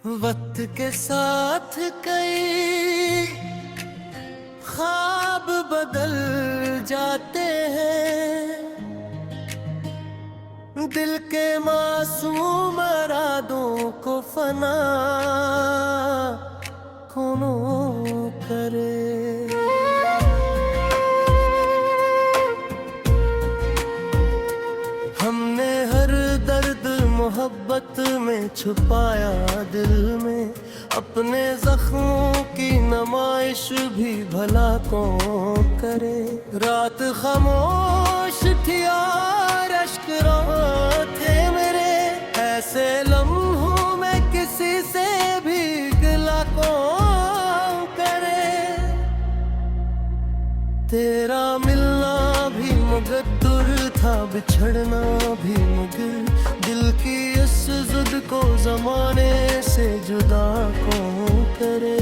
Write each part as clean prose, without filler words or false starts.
वक्त के साथ कई ख्वाब बदल जाते हैं, दिल के मासूम इरादों को फना कौन करे। हमने हर दर्द मोहब्बत में छुपाया दिल में, अपने जख्मों की नुमाइश भी भला कौन करे। रात खामोश थी और अश्क रो थे मेरे, ऐसे लम्हों में किसी से भी गिला कौन करे। तेरा मिलना भी मुकद्दर था, बिछड़ना भी मुगिर, दिल की इस जिद को जमाने से जुदा कौन करे।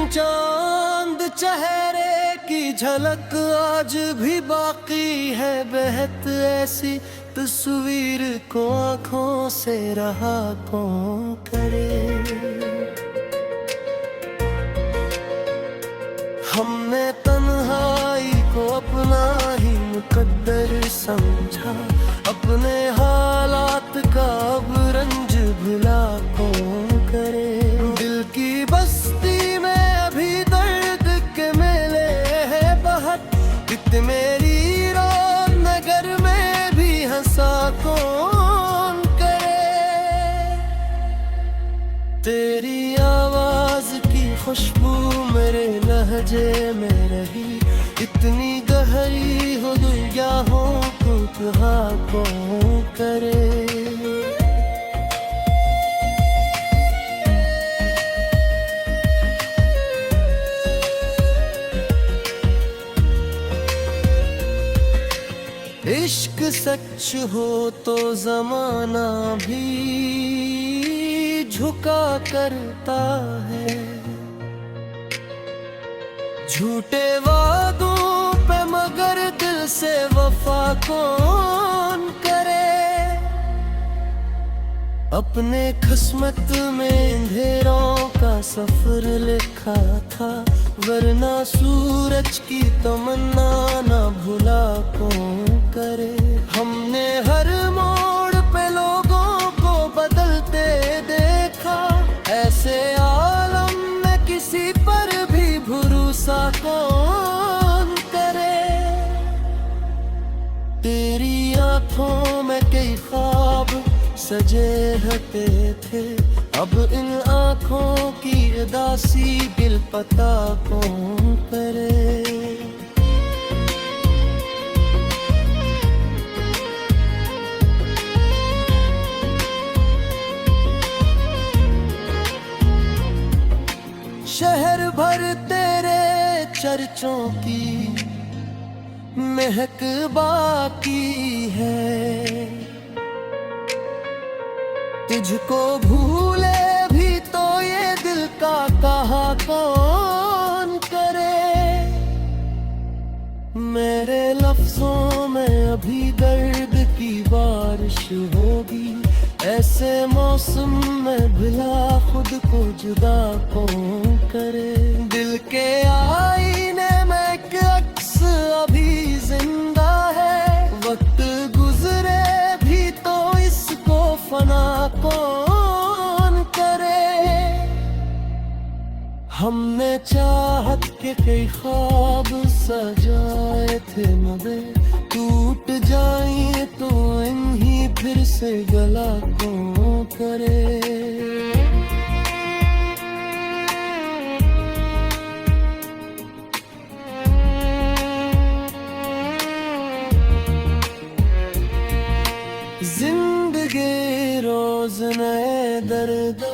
चांद चेहरे की झलक आज भी बाकी है, बेहद ऐसी तस्वीर को आँखों से रहा कौन करे। हमने तन्हाई को अपना ही मुकद्दर समझा, अपने हालात का अब रंज भुला कौन करे। दिल की बस्ती में अभी दर्द के मेले हैं बहुत, इत मेरी रात नगर में भी हंसा कौन करे। तेरी आवाज की खुशबू मेरे लहजे में रही, इतनी गहरी हो दुनिया हो तो कहा कौन करे। इश्क सच हो तो जमाना भी झुका करता है, झूठे वादों पे मगर दिल से वफा कौन करे। अपने किस्मत में अंधेरों का सफर लिखा था, वरना सूरज की तमन्ना ना भुला कौन करे। हमने हर मोड़ पे लोगों को बदलते देखा, ऐसे आलम में किसी पर भी भरोसा कौन करे। तेरी आंखों में कई ख्वाब सजे रहते थे, अब इन आँखों की उदासी दिल पता कौन करे। शहर भर तेरे चर्चों की महक बाकी है, तुझको भूले भी तो ये दिल का कहा कौन करे। मेरे लफ्जों में अभी दर्द की बारिश होगी, ऐसे मौसम में भला खुद को जुदा कौन करे। दिल के आईने में एक अक्स अभी जिंदा है, वक्त गुजरे भी तो इसको फना कौन करे। हमने चाहत के कई ख्वाब सजाए थे मगर टूट जाए तो इन्हीं फिर से गला कौन करे। जिंदगी रोज नए दर्द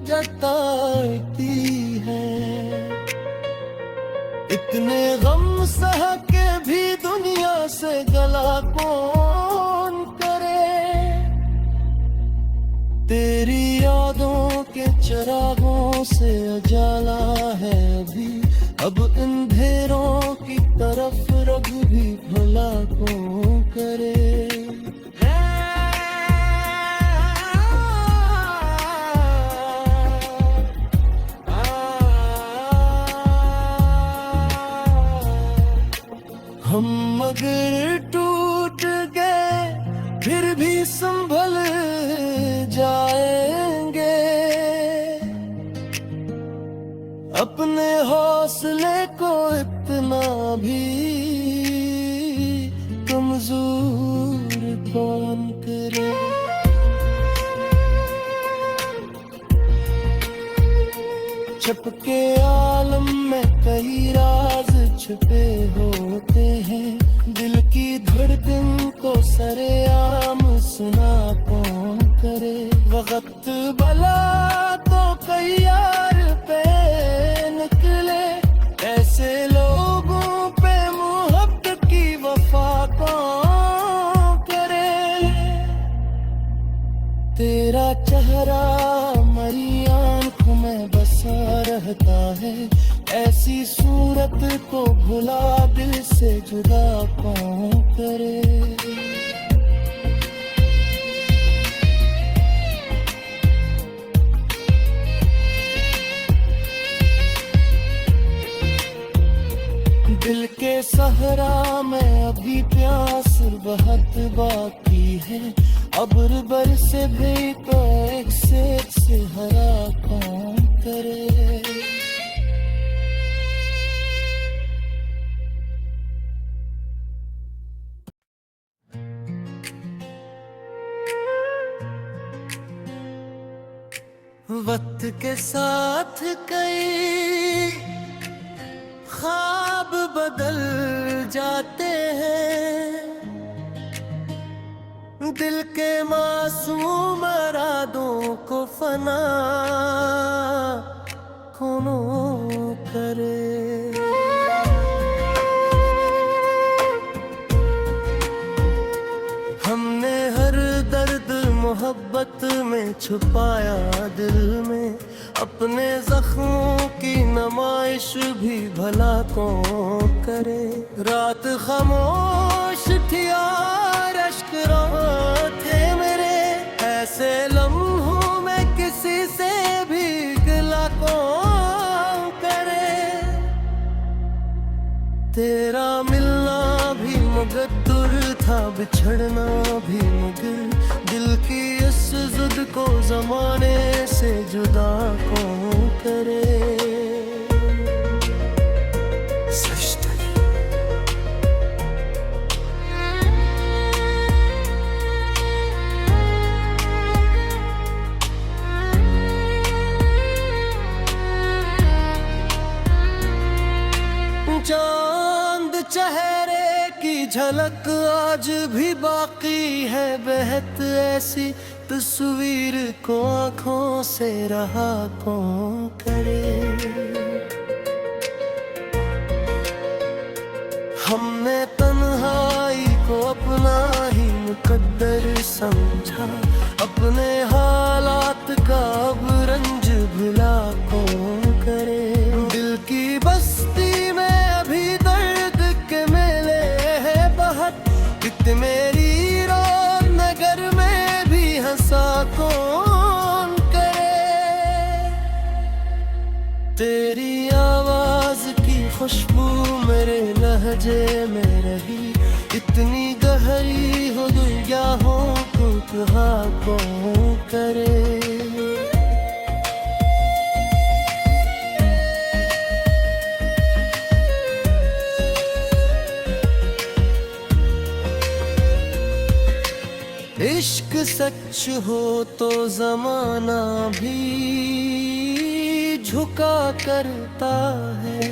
जताती है, इतने गम सह के भी दुनिया से गला कौन करे। तेरी यादों के चिरागों से उजाला है अभी, अब अंधेरों की तरफ रब भी भला कौन करे। हम अगर टूट गए फिर भी संभल जाएंगे, अपने हौसले को इतना भी कमजोर कौन करे। छपके आलम में कई राज छुपे होते हैं, दिल की धड़कन को सरेआम सुना कौन करे। वक्त भला तो कई यार पे निकले, ऐसे लोगों पे मोहब्बत की वफा कौन करे। तेरा चेहरा मरी आंखों में बसा रहता है, ऐसी सूरत को भुला दिल से जुदा कौन करे। दिल के सहरा में अभी प्यास बहुत बाकी है, अब्र बरसे भी तो एक से हरा कौन करे। वक्त के साथ कई ख्वाब बदल जाते हैं, दिल के मासूम इरादों को फना कौन करे। हमने हर दर्द मोहब्बत में छुपाया दिल में, अपने जख्मों की नुमाइश भी भला कौन करे। रात खामोश थी और अश्क थे मेरे, ऐसे लम्हों में किसी से भी गिला कौन करे। तेरा मिलना भी मुकद्दर था, बिछड़ना भी मुगिल, दिल की इस जिद को जमाने से जुदा कौन करे। चांद चेहरे की झलक आज भी बाकी है, बेहद ऐसी तस्वीर को आँखों से रहा कौन करे। हमने तन्हाई को अपना ही मुकद्दर समझा, अपने हालात का अब रंज भुला कौन करे। दिल की बस्ती में अभी दर्द के मेले हैं बहुत, कितने मेरी रात नगर में भी हंसा कौन करे। तेरी आवाज की खुशबू मेरे लहजे में रही, इतनी गहरी हो दुनिया हो तो कहा कौन करे। इश्क सच हो तो जमाना भी झुका करता है,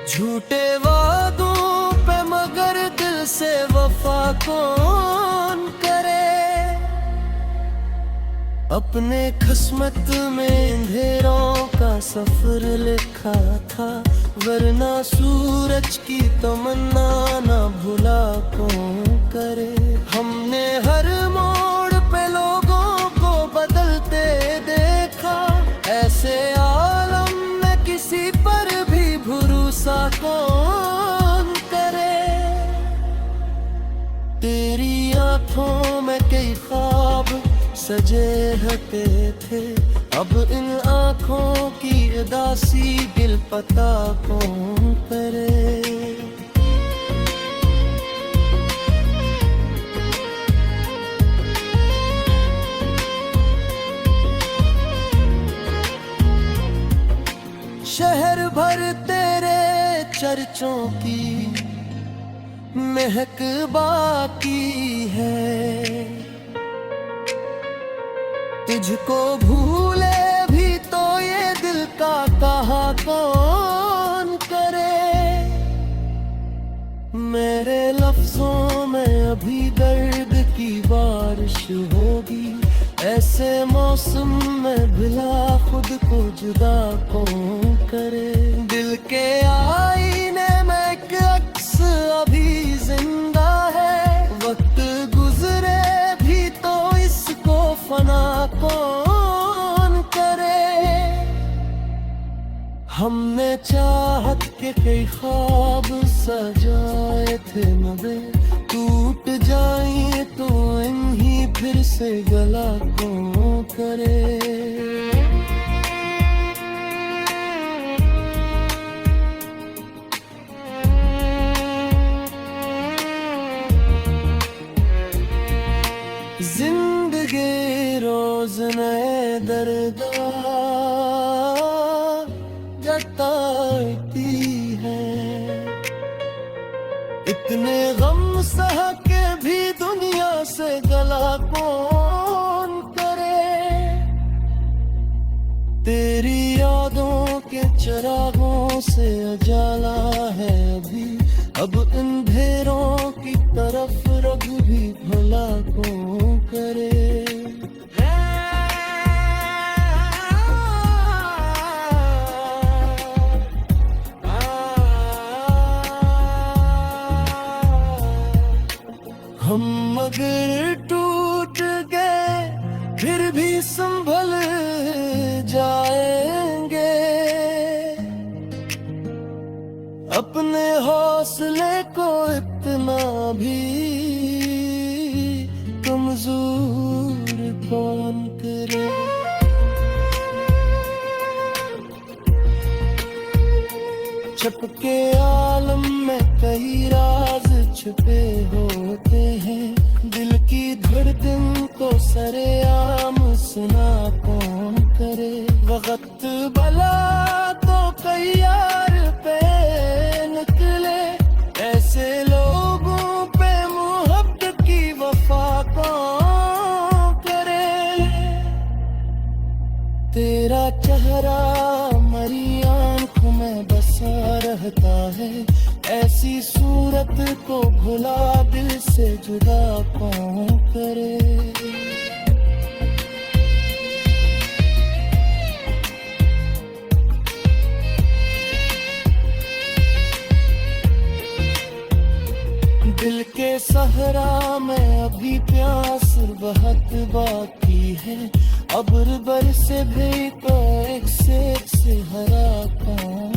झूठे वादों पे मगर दिल से वफा कौन करे। अपने किस्मत में अंधेरों का सफर लिखा था, वरना सूरज की तमन्ना ना भुला कौन करे। हमने हर मोड़ सजे हटे थे, अब इन आँखों की उदासी दिल पता कौन करे। शहर भर तेरे चर्चों की महक बाकी है, तुझको भूले भी तो ये दिल का कहा कौन करे। मेरे लफ्जों में अभी दर्द की बारिश होगी, ऐसे मौसम में भला खुद को जुदा कौन करे। दिल के आईने में एक अक्स अभी जिंदा है, वक्त गुजरे भी तो इसको फना कौन करे। हमने चाहत के कई ख्वाब सजाए थे मगर टूट जाए तो इन्हीं फिर से गला कौन करे। जिंदगी रोज नए दर्दा जताती है, इतने गम सह के भी दुनिया से गला कौन करे। तेरी यादों के चिरागों से उजाला है अभी, अब अंधेरों की तरफ रग भी भला कौन करे। हम अगर टूट गए फिर भी संभल जाएंगे, अपने हौसले को इतना भी कमजोर कौन करे। छपके आलम में कई राज छुपे होते हैं, दिल की धड़कन को सरेआम सुना कौन करे। वक्त भला तो कई यार पे निकले, ऐसे लोगों पे मोहब्बत की वफा कौन करे। तेरा चेहरा मरी आंखों में बसा रहता है, ऐसी सूरत को भुला दिल से जुदा कौन करे। दिल के सहरा में अभी प्यास बहुत बाकी है, अब्र बरसे भी तो एक से हरा कौन